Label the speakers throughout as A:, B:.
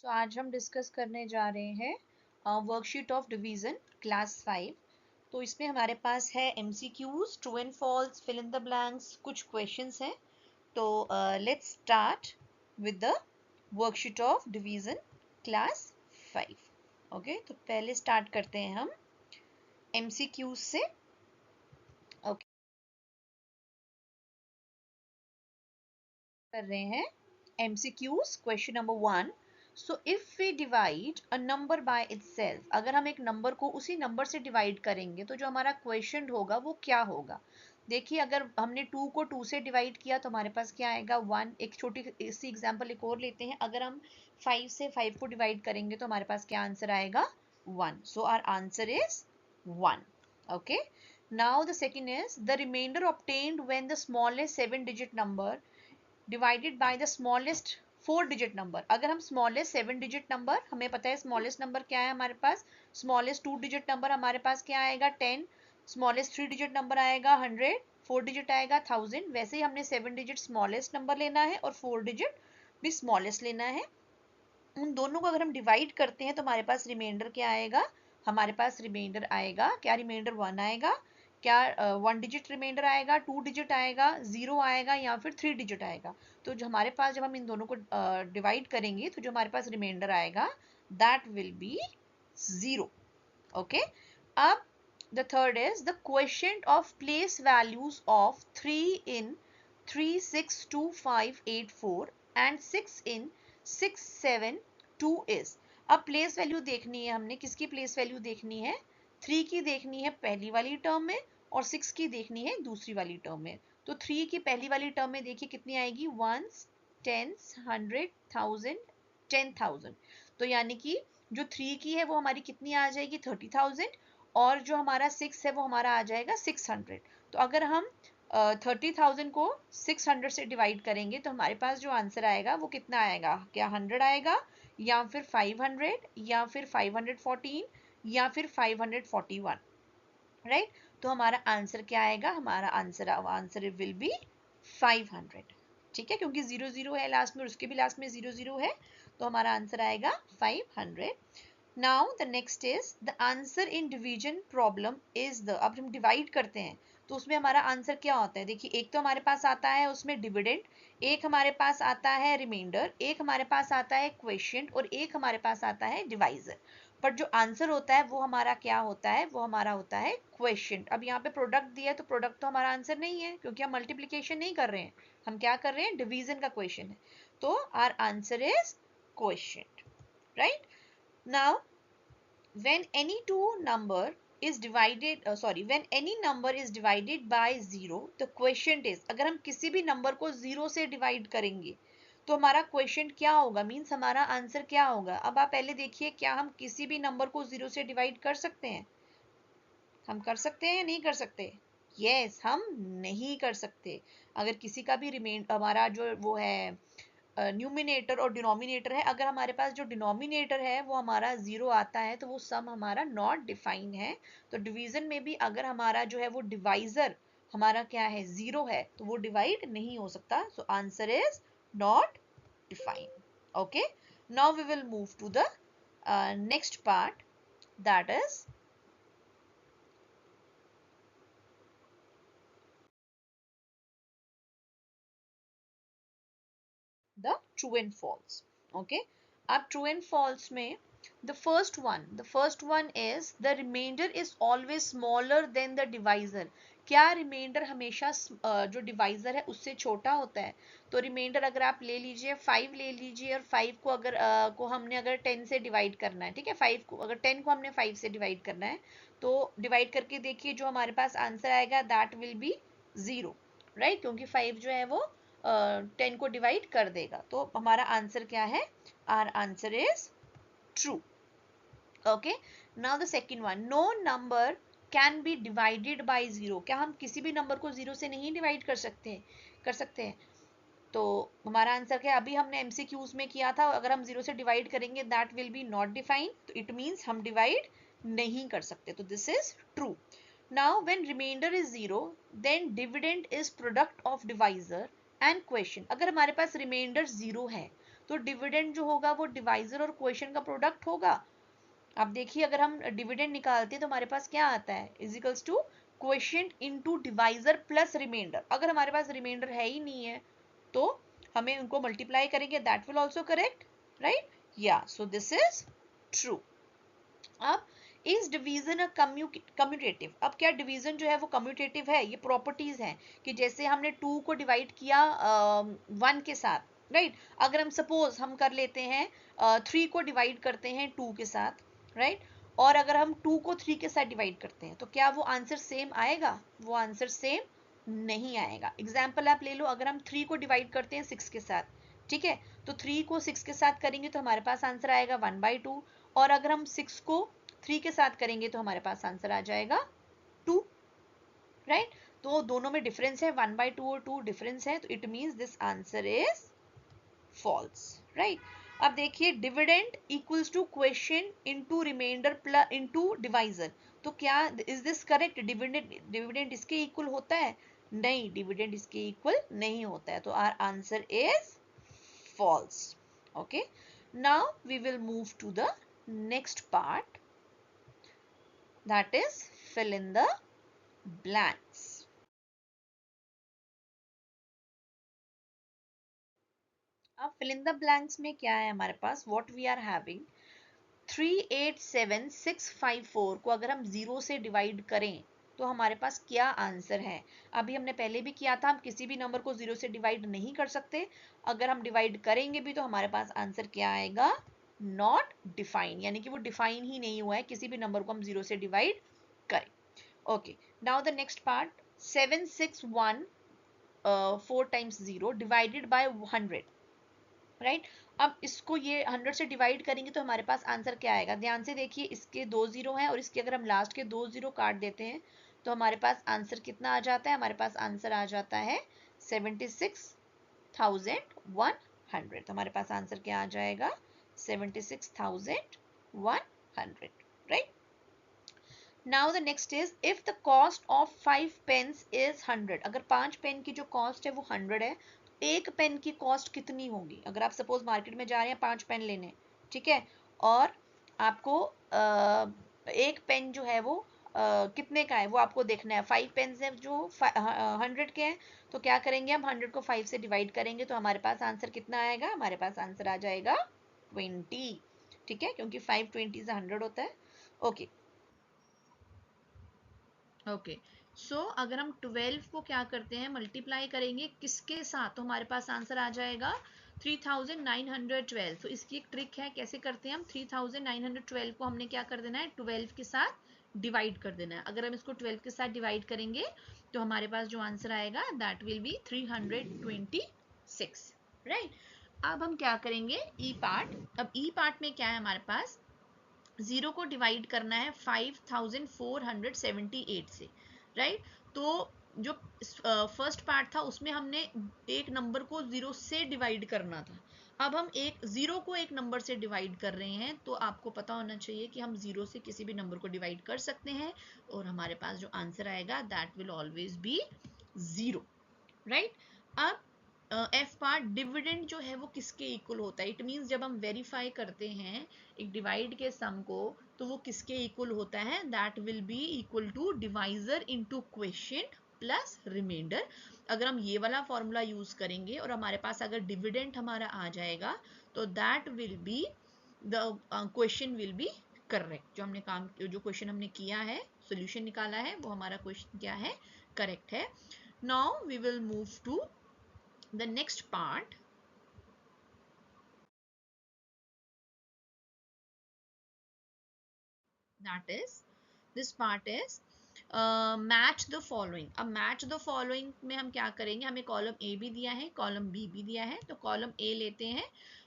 A: सो आज हम डिस्कस करने जा रहे हैं वर्कशीट ऑफ डिवीजन क्लास 5। तो इसमें हमारे पास है MCQs, true and false, fill in the blanks, कुछ क्वेश्चंस हैं। तो let's start with the worksheet of division class 5। Okay, तो पहले स्टार्ट करते हैं हम MCQs से। ओके, कर रहे हैं MCQs। Question number 1। So if we divide a number by itself, अगर हम एक नंबर को उसी नंबर से डिवाइड करेंगे तो जो हमारा क्वेश्चन होगा वो क्या होगा। देखिए, अगर हमने 2 को 2 से डिवाइड किया तो हमारे पास क्या आएगा 1। एक छोटी सी एग्जांपल एक और लेते हैं, अगर हम 5 से 5 को डिवाइड करेंगे तो हमारे पास क्या आंसर आएगा 1। So our answer is 1। Okay, now the second is the remainder obtained when the smallest 7 digit number divided by the smallest 4 digit number. अगर हम स्मॉलेस्ट 7 डिजिट नंबर, हमें पता है स्मॉलेस्ट नंबर क्या है हमारे पास, स्मॉलेस्ट 2 डिजिट नंबर हमारे पास क्या आएगा 10, स्मॉलेस्ट 3 डिजिट नंबर आएगा 100, 4 डिजिट आएगा 1000। वैसे ही हमने 7 डिजिट स्मॉलेस्ट नंबर लेना है और 4 डिजिट भी स्मॉलेस्ट लेना है। उन दोनों को अगर हम डिवाइड करते हैं तो हमारे पास रिमाइंडर क्या आएगा, हमारे पास रिमाइंडर आएगा क्या, रिमाइंडर 1 आएगा क्या, 1 डिजिट रिमाइंडर आएगा, 2 डिजिट आएगा, 0 आएगा या फिर 3 डिजिट आएगा। तो जो हमारे पास जब हम इन दोनों को डिवाइड करेंगे तो जो हमारे पास रिमाइंडर आएगा दैट विल बी 0। ओके, अब the third is the quotient of place values of 3 in 3, 6, 2, 5, 8, 4 and 6 in 6, 7, 2 is। अब प्लेस वैल्यू देखनी है, हमने किसकी प्लेस वैल्यू देखनी है, 3 की देखनी है पहली वाली टर्म में और 6 की देखनी है दूसरी वाली टर्म में। तो 3 की पहली वाली टर्म में देखिए कितनी आएगी, 1s, 10s, 100, 1000, 10,000। तो यानी कि जो 3 की है वो हमारी कितनी आ जाएगी 30,000 और जो हमारा 6 है वो हमारा आ जाएगा 600। तो अगर हम 30,000 को 600 से डिवाइड करेंगे तो हमारे पास जो आंसर आएगा वो कितना आएगा, क्या 100 आएगा या फिर 500 या फिर 514 या फिर 541, राइट। तो हमारा आंसर क्या आएगा, हमारा आंसर विल बी 500। ठीक है, क्योंकि 0 0 है लास्ट में और उसके भी लास्ट में 0 0 है, तो हमारा आंसर आएगा 500। Now the next is the answer in division problem is the, अब हम डिवाइड करते हैं तो उसमें हमारा आंसर क्या होता है, देखिए एक तो हमारे पास आता है उसमें डिविडेंड, एक हमारे पास आता है रिमाइंडर, एक हमारे पास आता है क्वोशिएंट और एक हमारे पास आता है डिवाइजर। पर जो आंसर होता है वो हमारा क्या होता है, वो हमारा होता है क्वोशिएंट। अब यहाँ पे प्रोडक्ट दिया है तो प्रोडक्ट तो हमारा आंसर नहीं है क्योंकि हम मल्टीप्लीकेशन नहीं कर रहे हैं, हम क्या कर रहे हैं, डिवीजन का क्वेश्चन है। तो our answer is quotient, right. Now when any two number is divided when any number is divided by 0, the quotient is, अगर हम किसी भी नंबर को 0 से डिवाइड करेंगे तो हमारा क्वेश्चन क्या होगा, मीन्स हमारा आंसर क्या होगा। अब आप पहले देखिए, क्या हम किसी भी नंबर को 0 से डिवाइड कर सकते हैं, हम कर सकते हैं या नहीं कर सकते, यस हम नहीं कर सकते। अगर किसी का भी रिमेन हमारा जो वो है न्यूमिनेटर और डिनोमिनेटर है, अगर हमारे पास जो डिनोमिनेटर है वो हमारा 0 आता है तो वो सम हमारा नॉट डिफाइन है। तो डिवीजन में भी अगर हमारा जो है वो डिवाइजर हमारा क्या है 0 है तो वो डिवाइड नहीं हो सकता। So answer is not define. Okay, now we will move to the next part, that is the true and false. Okay, अब true and false में the first one is the remainder is always smaller than the divisor। क्या reminder हमेशा जो divisor है उससे छोटा होता है। तो रिमाइंडर अगर आप ले लीजिए 5 ले लीजिए और 5 को अगर को हमने अगर 10 से डिवाइड करना है, ठीक है, 5 को अगर 10 को हमने 5 से डिवाइड करना है तो डिवाइड करके देखिए जो हमारे पास आंसर आएगा दैट विल बी 0, राइट, क्योंकि 5 जो है वो 10 को डिवाइड कर देगा। तो हमारा आंसर क्या है, our answer is true. Okay, now the second one, no number can be divided by 0। क्या हम किसी भी नंबर को 0 से नहीं डिवाइड कर सकते हैं। तो हमारा आंसर क्या, अभी हमने एमसीक्यूज में किया था, अगर हम 0 से डिवाइड करेंगे that will be not defined, तो इट मींस हम डिवाइड नहीं कर सकते। तो this is true. Now when remainder is 0 then dividend is product of divisor and question. अगर हमारे पास रिमाइंडर 0 है तो डिविडेंड जो होगा वो डिवाइजर और क्वेश्चन का प्रोडक्ट होगा। अब देखिए अगर हम डिविडेंड निकालते हैं तो हमारे पास क्या आता है, is equals to quotient into divisor plus remainder. अगर हमारे पास रिमाइंडर है ही नहीं है तो हमें उनको मल्टीप्लाई करेंगे, that will also correct, right? या सो दिस इज ट्रू। अब इज डिवीजन अ कम्यूटेटिव? अब क्या डिवीजन जो है वो कम्यूटेटिव है? ये प्रॉपर्टीज हैं कि जैसे हमने 2 को डिवाइड किया 1 के साथ, राइट? अगर हम सपोज हम कर लेते हैं 3 को डिवाइड करते हैं 2 के साथ, राइट? और अगर हम 2 को 3 के साथ डिवाइड करते हैं तो क्या वो आंसर सेम आएगा? वो आंसर सेम नहीं आएगा। एग्जाम्पल आप ले लो, अगर हम 3 को डिवाइड करते हैं 6 के साथ, ठीक है, तो 3 को 6 के साथ करेंगे तो हमारे पास आंसर आएगा 1/2, और अगर हम 6 को 3 के साथ करेंगे तो हमारे पास आंसर आ जाएगा 2, राइट? तो दोनों में डिफरेंस है, 1/2 और 2 डिफरेंस है, तो it means this answer is false, right? अब देखिए dividend equals to question into remainder plus into divisor, तो क्या इज दिस करेक्ट? डिविडेंड इसके इक्वल होता है? नहीं, डिविडेंड इसके इक्वल नहीं होता है, तो our answer is false. Okay, now we will move to the next part, that is fill in the blanks. अब fill in the blanks में क्या है हमारे पास? what we are having 387654 को अगर हम 0 से डिवाइड करें तो हमारे पास क्या आंसर है? अभी हमने पहले भी किया था, हम किसी भी नंबर को 0 से डिवाइड नहीं कर सकते, अगर हम डिवाइड करेंगे भी तो हमारे पास आंसर क्या आएगा? नॉट डिफाइन, यानी कि वो डिफाइन ही नहीं हुआ है किसी भी नंबर को हम 0 से डिवाइड करें। Okay, now the next part 761 4 times 0 divided by 100, right? अब इसको ये 100 से डिवाइड करेंगे तो हमारे पास आंसर क्या आएगा? ध्यान से देखिए, इसके 2 जीरो हैं और इसके अगर हम लास्ट के 2 जीरो काट देते हैं तो हमारे पास आंसर कितना आ जाता है? हमारे पास आंसर आ जाता है 76,100। तो हमारे पास आंसर क्या आ जाएगा? 76,100, right? Now the next is if the cost of 5 pens is 100, अगर 5 पेन की जो कॉस्ट है वो 100 है, एक पेन की कॉस्ट कितनी होगी? अगर आप सपोज मार्केट में जा रहे हैं 5 पेन लेने, ठीक है, और आपको एक पेन जो है वो कितने का है वो आपको देखना है। 5 पेन है जो 100 के हैं, तो क्या करेंगे हम? 100 को 5 से डिवाइड करेंगे तो हमारे पास आंसर कितना आएगा? हमारे पास आंसर आ जाएगा 20, ठीक है, क्योंकि 5 20 से 100 होता है। ओके ओके, सो अगर हम 12 को क्या करते हैं? मल्टीप्लाई करेंगे किसके साथ? तो हमारे पास आंसर आ जाएगा 3912। तो इसकी एक ट्रिक है, कैसे करते हैं हम? 3912 को हमने क्या कर देना है? 12 के साथ डिवाइड कर देना है। अगर हम इसको 12 के साथ डिवाइड करेंगे तो हमारे पास जो आंसर आएगा दैट विल बी 326, राइट? अब हम क्या करेंगे? ई पार्ट। अब ई पार्ट में क्या है हमारे पास? 0 को डिवाइड करना है 5478 से, राइट? तो जो फर्स्ट पार्ट था उसमें हमने एक नंबर को 0 से डिवाइड करना था, अब हम एक 0 को एक नंबर से डिवाइड कर रहे हैं, तो आपको पता होना चाहिए कि हम 0 से किसी भी नंबर को डिवाइड कर सकते हैं और हमारे पास जो आंसर आएगा that will always be 0, right? अब एफ पार्ट, डिविडेंड जो है वो किसके इक्वल होता है? इट मींस जब हम वेरीफाई करते हैं एक डिवाइड के सम को तो वो किसके इक्वल होता है? That will be equal to divisor into quotient plus remainder. अगर हम ये वाला फॉर्मूला यूज करेंगे और हमारे पास अगर डिविडेंड हमारा आ जाएगा तो that will be the question will be correct. जो हमने काम, जो क्वेश्चन हमने किया है, सोल्यूशन निकाला है, वो हमारा क्वेश्चन क्या है? करेक्ट है। Now we will move to the next part, that is this part is match the following. अब मैच द फॉलोइंग में हम क्या करेंगे? हमें कॉलम ए भी दिया है, कॉलम बी भी दिया है, तो कॉलम ए लेते हैं।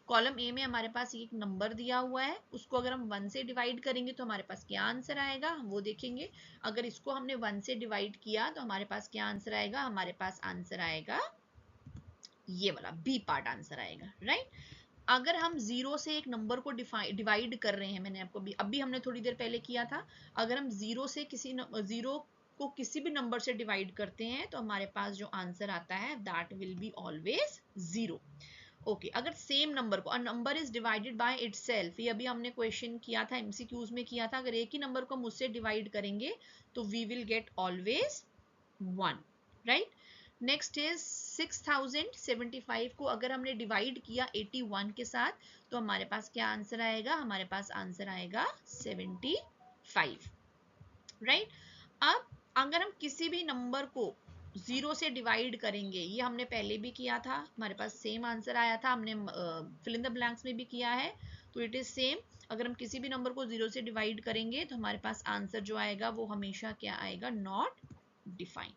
A: कॉलम ए में हमारे पास एक नंबर दिया हुआ है, उसको अगर हम 1 से डिवाइड करेंगे तो हमारे पास क्या आंसर आएगा वो देखेंगे। अगर इसको हमने 1 से डिवाइड किया तो हमारे पास क्या आंसर आएगा? हमारे पास आंसर आएगा ये वाला बी पार्ट आंसर आएगा, राइट? अगर हम 0 से एक नंबर को डिवाइड कर रहे हैं, मैंने आपको अभी हमने थोड़ी देर पहले किया था, अगर हम 0 से जीरो को किसी भी नंबर से डिवाइड करते हैं तो हमारे पास जो आंसर आता है that will be always 0। Okay अगर सेम नंबर को, a number is divided by itself, ये अभी हमने क्वेश्चन किया था, एमसीक्यूज में किया था, अगर एक ही नंबर को मुझसे डिवाइड करेंगे तो we will get always 1, right. Next is 6075 को अगर हमने डिवाइड किया 81 के साथ तो हमारे पास क्या आंसर आएगा, हमारे पास आंसर आएगा 75, राइट। अब अगर हम किसी भी नंबर को 0 से डिवाइड करेंगे, ये हमने पहले भी किया था, हमारे पास सेम आंसर आया था, हमने फिल इन द ब्लैंक्स में भी किया है, तो इट इज सेम। अगर हम किसी भी नंबर को 0 से डिवाइड करेंगे तो हमारे पास आंसर जो आएगा वो हमेशा क्या आएगा, not defined.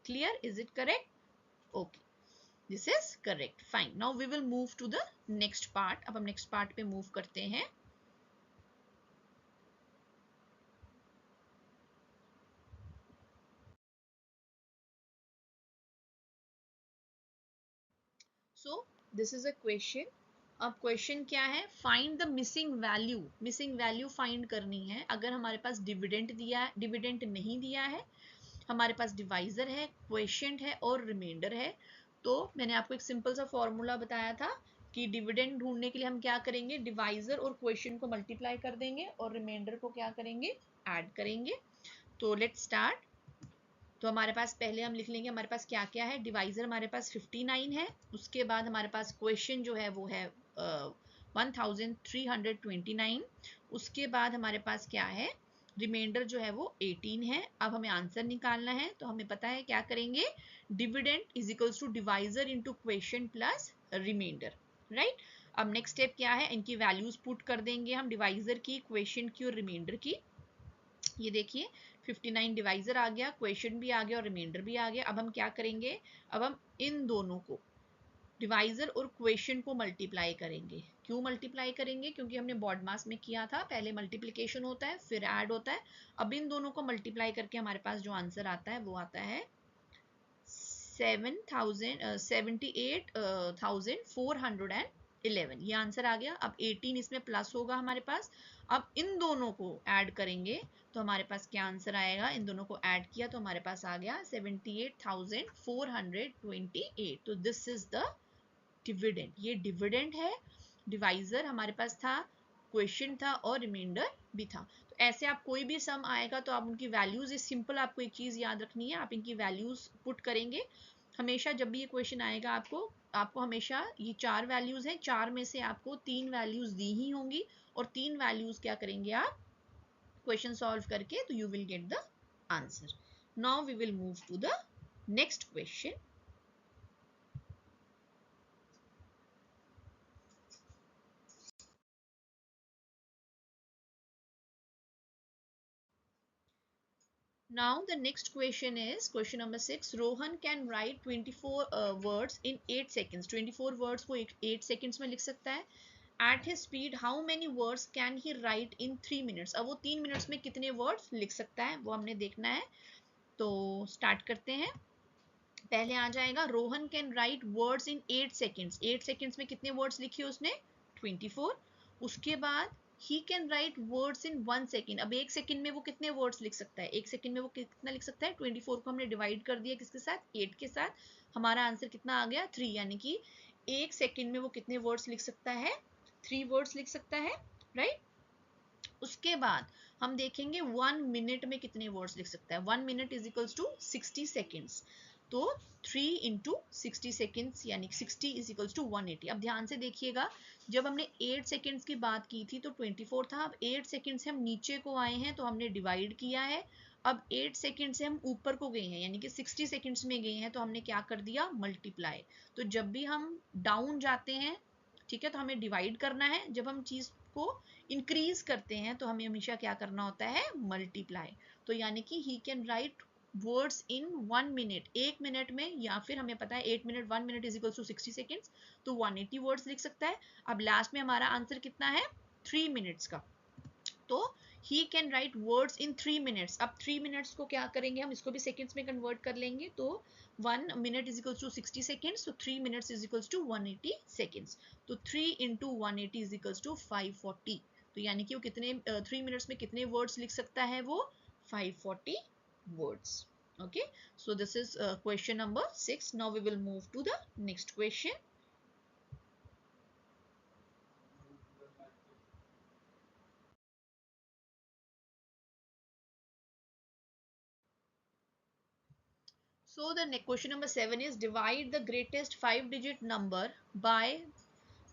A: Clear, is it correct? Okay, this is correct, fine. Now we will move to the next part. अब हम नेक्स्ट पार्ट पे मूव करते हैं। So this is a question. अब क्वेश्चन क्या है, find the missing value. Missing value find करनी है। अगर हमारे पास डिविडेंड दिया है, डिविडेंड नहीं दिया है, हमारे पास डिवाइजर है, क्वोशिएंट है और रिमाइंडर है, तो मैंने आपको एक सिंपल सा फॉर्मूला बताया था कि डिविडेंड ढूंढने के लिए हम क्या करेंगे, डिवाइजर और क्वोशिएंट को मल्टीप्लाई कर देंगे और रिमाइंडर को क्या करेंगे, ऐड करेंगे। तो लेट्स स्टार्ट। तो हमारे पास पहले हम लिख लेंगे हमारे पास क्या क्या है। डिवाइजर हमारे पास 59 है, उसके बाद हमारे पास क्वेश्चन जो है वो है 1329, उसके बाद हमारे पास क्या है, रिमाइंडर जो है वो 18 है। अब हमें आंसर निकालना है, तो हमें पता है क्या करेंगे, dividend is equals to divisor into question plus remainder, right. अब नेक्स्ट स्टेप क्या है, इनकी वैल्यूज पुट कर देंगे हम, डिवाइजर की, क्वेश्चन की और रिमाइंडर की। ये देखिए 59 डिवाइजर आ गया, क्वेश्चन भी आ गया और रिमाइंडर भी आ गया। अब हम क्या करेंगे, अब हम इन दोनों को, डिवाइजर और क्वेश्चन को मल्टीप्लाई करेंगे। क्यों मल्टीप्लाई करेंगे, क्योंकि हमने बॉड मास में किया था, पहले मल्टीप्लिकेशन होता है फिर ऐड होता है। अब इन दोनों को मल्टीप्लाई करके हमारे पास जो आंसर आता है वो आता है 78,411, ये आंसर आ गया। अब 18 इसमें प्लस होगा हमारे पास। अब इन दोनों को ऐड करेंगे तो हमारे पास क्या आंसर आएगा, इन दोनों को ऐड किया तो हमारे पास आ गया 78,428। तो दिस इज द डिविडेंड, ये डिविडेंड है। डिवाइजर हमारे पास था, क्वेश्चन था और रिमाइंडर भी था। तो ऐसे आप कोई भी सम आएगा तो आप उनकी वैल्यूज, इस सिंपल आपको एक चीज याद रखनी है, आप इनकी वैल्यूज पुट करेंगे हमेशा। जब भी ये क्वेश्चन आएगा आपको आपको हमेशा, ये 4 वैल्यूज हैं, 4 में से आपको 3 वैल्यूज दी ही होंगी और 3 वैल्यूज क्या करेंगे आप, क्वेश्चन सॉल्व करके, तो you will get the answer. Now we will move to the next question. Now the next question is question number 6. Rohan can write 24 words in 8 seconds. 24 words को 8 seconds में लिख सकता है. At his speed, how many words can he write in 3 minutes? अब वो 3 minutes में कितने words लिख सकता है वो हमने देखना है. तो start करते हैं. पहले आ जाएगा Rohan can write words in 8 seconds. 8 seconds में कितने words लिखे उसने? 24. उसके बाद ही can write words in 1 second. अब 1 second में वो कितने वर्ड्स लिख सकता है? 1 second में वो कितना लिख सकता है? 24 को हमने डिवाइड कर दिया किसके साथ? 8 के साथ. हमारा आंसर कितना आ गया? 3. यानी कि 1 second में वो कितने वर्ड्स लिख सकता है? 3 वर्ड्स लिख सकता है, राइट. उसके बाद हम देखेंगे 1 मिनट में कितने वर्ड्स लिख सकता है. 1 minute is equals to 60 seconds. तो 3 इंटू 60 सेकेंड्स यानी 60 इज इक्वल्स टू 180. अब ध्यान से देखिएगा, जब हमने 8 सेकेंड्स की बात की थी तो 24 था. अब 8 सेकेंड से हम नीचे को आए हैं तो हमने डिवाइड किया है. अब 8 सेकेंड से हम ऊपर को गए हैं यानी कि 60 सेकेंड्स में गए हैं तो हमने क्या कर दिया? मल्टीप्लाई. तो जब भी हम डाउन जाते हैं, ठीक है, तो हमें डिवाइड करना है. जब हम चीज को इंक्रीज करते हैं तो हमें हमेशा क्या करना होता है? मल्टीप्लाई. तो यानी कि he can write words in 1 minute, 1 minute में, या फिर हमें पता है 8 minute, 1 minute is equal to 60 seconds, तो 180 वर्ड्स लिख सकता है. अब लास्ट में हमारा आंसर कितना है? 3 मिनट्स का. तो ही can write words in 3 minutes. अब 3 मिनट्स को क्या करेंगे हम? इसको भी सेकेंड्स में कन्वर्ट कर लेंगे. तो 1 minute is equals to 60 seconds, तो 3 minutes is equals to 180 seconds. तो 3 इंटू 180 इज इक्वल्स टू 540. तो यानी कि वो कितने 3 मिनट्स में कितने वर्ड्स लिख सकता है? वो 540 words. Okay, so this is question number 6. Now we will move to the next question. So the question number 7 is divide the greatest 5-digit number by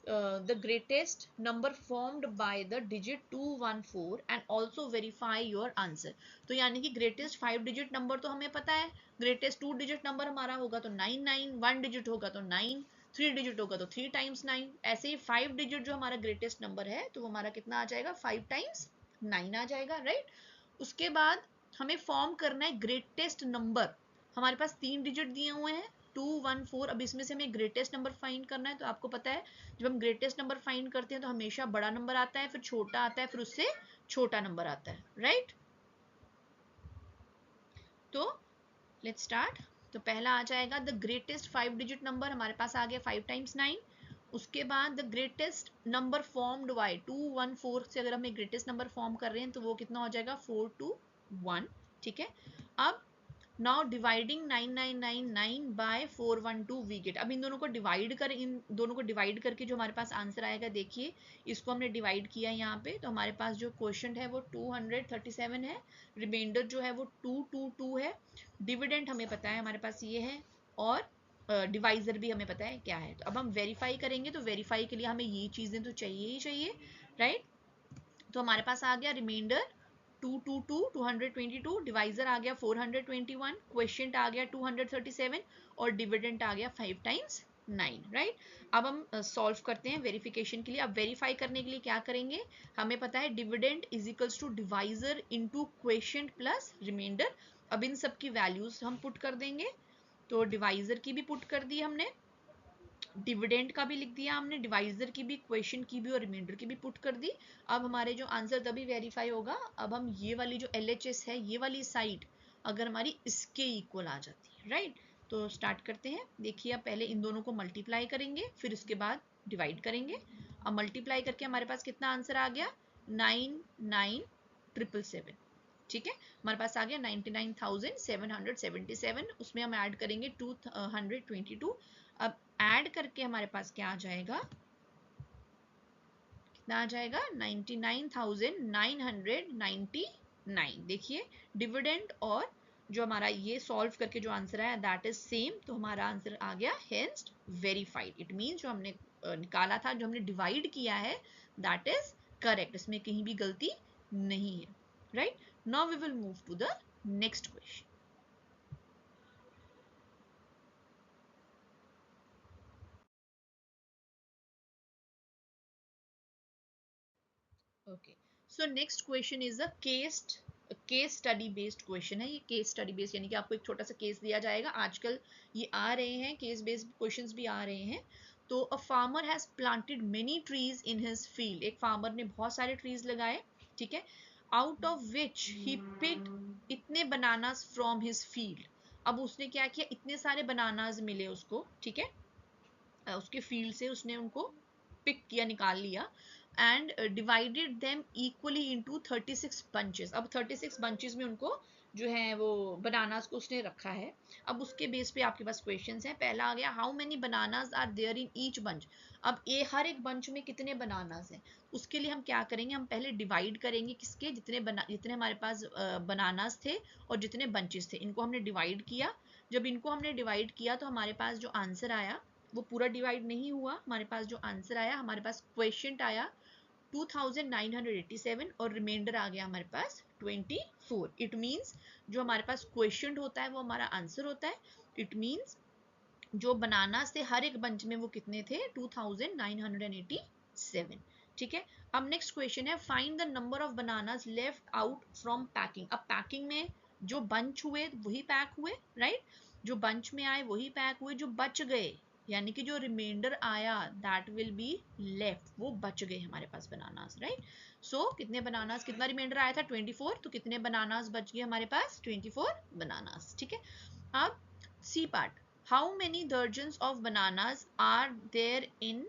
A: the greatest number formed by the digit 214 and also verify your answer. तो यानी कि greatest 5 digit number तो हमें पता है, greatest 2 digit number हमारा होगा तो 99, 1 digit होगा तो 9, 3 digit होगा तो 3 times 9, ऐसे ही 5 digit जो हमारा greatest number है तो हमारा कितना आ जाएगा 5 times 9 आ जाएगा, राइट। उसके बाद हमें फॉर्म करना है ग्रेटेस्ट नंबर। हमारे पास 3 डिजिट दिए हुए हैं 214, अब इसमें से हमें ग्रेटेस्ट नंबर फाइंड करना है। तो आपको पता है जब हम ग्रेटेस्ट नंबर फाइंड करते हैं तो हमेशा बड़ा नंबर आता है, फिर छोटा आता है, फिर उससे छोटा नंबर आता है, राइट। तो लेट्स स्टार्ट। तो पहला आ जाएगा द ग्रेटेस्ट 5 डिजिट नंबर, हमारे पास आ गया 5 times 9। उसके बाद the greatest number formed by 214 से अगर हमें ग्रेटेस्ट नंबर फॉर्म कर रहे हैं तो वो कितना हो जाएगा 421, ठीक है। अब now dividing 9999 by 412 we get. अब इन दोनों को डिवाइड कर, इन दोनों को डिवाइड करके जो हमारे पास आंसर आएगा, देखिए इसको हमने डिवाइड किया यहाँ पे, तो हमारे पास जो क्वेश्चन है वो 237 है, रिमाइंडर जो है वो 222 है, डिविडेंड हमें पता है हमारे पास ये है, और डिवाइजर भी हमें पता है क्या है। तो अब हम वेरीफाई करेंगे, तो वेरीफाई के लिए हमें ये चीजें तो चाहिए ही चाहिए, राइट। तो हमारे पास आ गया रिमाइंडर 222, डिवाइजर आ गया 421, क्वेश्चन आ गया 237 और डिविडेंड आ गया 5 times 9, राइट। अब हम सॉल्व करते हैं वेरिफिकेशन के लिए। अब वेरीफाई करने के लिए क्या करेंगे, हमें पता है dividend is equals to divisor into question plus remainder. अब इन सब की वैल्यूज हम पुट कर देंगे, तो डिवाइजर की भी पुट कर दी हमने, डिविडेंड का भी लिख दिया हमने, डिवाइजर की भी, क्वेश्चन की भी और रिमाइंडर की भी पुट कर दी। अब हमारे जो आंसर तभी वेरीफाई होगा, अब हम ये वाली जो LHS है, ये वाली साइड अगर हमारी इसके इक्वल आ जाती है, राइट। तो स्टार्ट करते हैं। देखिए अब पहले इन दोनों को मल्टीप्लाई करेंगे, फिर उसके बाद डिवाइड करेंगे। अब मल्टीप्लाई करके हमारे पास कितना आंसर आ गया 99777, ठीक है। हमारे पास आ गया 99,777, उसमें हम ऐड करेंगे 222। अब ऐड करके हमारे पास क्या आ जाएगा, कितना आ जाएगा 99,999। देखिए डिविडेंड और जो हमारा ये सॉल्व करके जो आंसर आया दैट इज सेम, तो हमारा आंसर आ गया हेंस वेरीफाइड। इट मींस जो हमने निकाला था, जो हमने डिवाइड किया है दैट इज करेक्ट, इसमें कहीं भी गलती नहीं है, right. Now we will move to the next question. Okay, so next question is a case study based question है। ये केस स्टडी बेस्ड यानी कि आपको एक छोटा सा केस दिया जाएगा, आजकल ये आ रहे हैं केस बेस्ड क्वेश्चंस भी आ रहे हैं। तो a farmer has planted many trees in his field, एक फार्मर ने बहुत सारे ट्रीज लगाए, ठीक है। Out of which he picked इतने बनानास फ्रॉम हिज फील्ड। अब उसने क्या किया, इतने सारे बनानास मिले उसको, ठीक है, उसके फील्ड से उसने उनको पिक किया, निकाल लिया, and divided them equally into 36 bunches. अब 36 बंचेस में उनको जो है वो बनानास को उसने रखा है। अब उसके बेस पे आपके पास क्वेश्चंस हैं। पहला आ गया how many bananas are there in each bunch. अब ये हर एक बंच में कितने बनानास हैं, उसके लिए हम क्या करेंगे, हम पहले डिवाइड करेंगे किसके, जितने हमारे पास बनानास थे और जितने बंचेस थे, इनको हमने डिवाइड किया। जब इनको हमने डिवाइड किया तो हमारे पास जो आंसर आया वो पूरा डिवाइड नहीं हुआ, हमारे पास जो आंसर आया, हमारे पास क्वेश्चन आया 2987 और रिमाइंडर आ गया हमारे पास 24। इट मींस जो हमारे पास क्वेश्चन होता है वो हमारा आंसर होता है। इट मींस जो बनाना से हर एक बंच में वो कितने थे 2987, ठीक है। अब नेक्स्ट क्वेश्चन है find the number of bananas left out from packing. अब पैकिंग में जो बंच हुए वही पैक हुए, राइट, जो बंच में आए वही पैक हुए, जो बच गए यानी कि जो रिमाइंडर आया दैट विल बी लेफ्ट, वो बच गए हमारे पास बनानास, राइट। सो कितने बनानास, कितना रिमाइंडर आया था 24, तो कितने बनानास बच गए हमारे पास 24 बनानास, ठीक है। अब C part, how many dozens of bananas are there in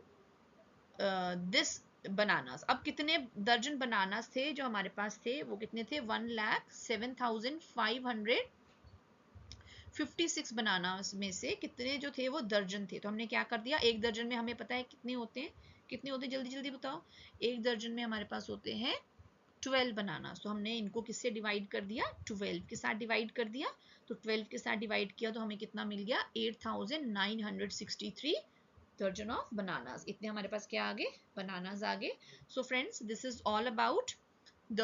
A: this bananas. अब कितने दर्जन बनानास थे जो हमारे पास थे, वो कितने थे 1,07,556 बनानास में से कितने जो थे वो दर्जन थे। तो हमने क्या कर दिया, एक दर्जन में हमें पता है कितने होते हैं, कितने होते हैं जल्दी जल्दी बताओ। एक दर्जन में हमारे पास होते हैं 12 बनानास। तो हमने इनको किससे डिवाइड कर दिया, 12 के साथ डिवाइड कर दिया। तो 12 के साथ डिवाइड किया तो हमें कितना मिल गया, 8963 दर्जन ऑफ बनानास। इतने हमारे पास क्या आगे, बनानास आगे। So friends, this is all about the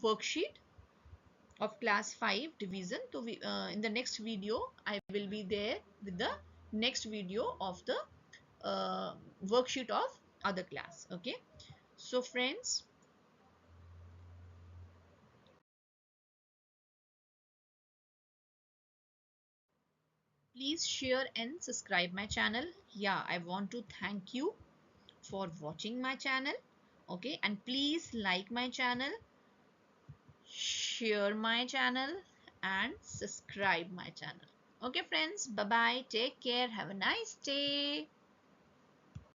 A: worksheet of class 5 division. So we, in the next video I will be there with the next video of the worksheet of other class. Okay, so friends, please share and subscribe my channel. Yeah, I want to thank you for watching my channel. Okay, and please like my channel, share my channel, and subscribe my channel. Okay friends, bye bye, take care, have a nice day.